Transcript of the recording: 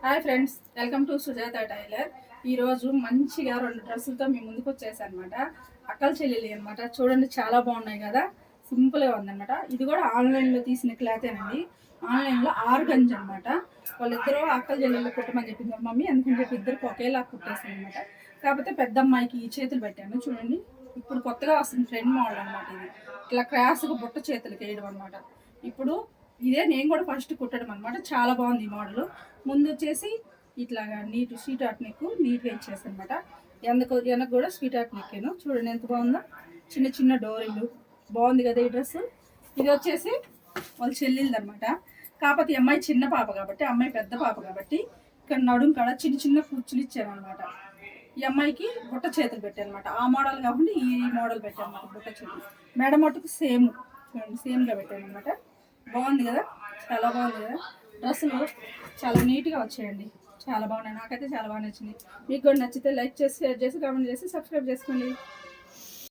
Hi friends, welcome to Sujata tailor. ఈరోజు మంచిగా 2 డ్రెస్సులతో మీ ముందుకు వచ్చేసాను అనమాట. అక్కల చెల్లెలి అనమాట. చూడండి, చాలా బాగున్నాయి కదా, సింపుల్గా ఉందన్నమాట. ఇది కూడా ఆన్లైన్లో తీసిన క్లాతేనండి. ఆన్లైన్లో ఆర్గంజ్ అనమాట. వాళ్ళిద్దరూ అక్కల చెల్లెళ్ళు కుట్టమని చెప్పింది మమ్మీ, అందుకని చెప్పి ఇద్దరికి ఒకేలా కుట్టేసాను అనమాట. కాకపోతే పెద్ద అమ్మాయికి ఈ చేతులు పెట్టాను చూడండి. ఇప్పుడు కొత్తగా వస్తుంది ట్రెండ్ మోడల్ అనమాట. ఇది ఇట్లా క్రాస్గా బుట్ట చేతులకి వేయడం అనమాట. ఇప్పుడు ఇదే నేను కూడా ఫస్ట్ కుట్టడం అనమాట. చాలా బాగుంది ఈ మోడల్. ముందు వచ్చేసి ఇట్లాగా నీట్ స్వీట్ ఆర్ట్ నెక్ నీట్గా ఇచ్చేసి అనమాట. వెనక కూడా స్వీట్ ఆర్ట్ నెక్కేను చూడండి ఎంత బాగుందో. చిన్న చిన్న డోరీలు బాగుంది కదా ఈ డ్రెస్. ఇది వచ్చేసి వాళ్ళ చెల్లెలది అనమాట. కాకపోతే ఈ అమ్మాయి చిన్న పాప కాబట్టి, అమ్మాయి పెద్ద పాప కాబట్టి ఇక్కడ నడుం కాడ చిన్న చిన్న కుర్చీలు ఇచ్చాను అనమాట. ఈ అమ్మాయికి బుట్ట చేతులు పెట్టాను అనమాట. ఆ మోడల్ కాకుండా ఈ మోడల్ పెట్టాను అనమాట. బుట్ట చేతులు మెడ మట్టుకు సేమ్ చూడండి, సేమ్గా పెట్టాను అనమాట. బాగుంది కదా, చాలా బాగుంది కదా. డ్రెస్సులు చాలా నీట్గా వచ్చాయండి, చాలా బాగున్నాయి. నాకైతే చాలా బాగా నచ్చింది. మీకు కూడా నచ్చితే లైక్ చేసి, షేర్ చేసి, కామెంట్ చేసి, సబ్స్క్రైబ్ చేసుకోండి.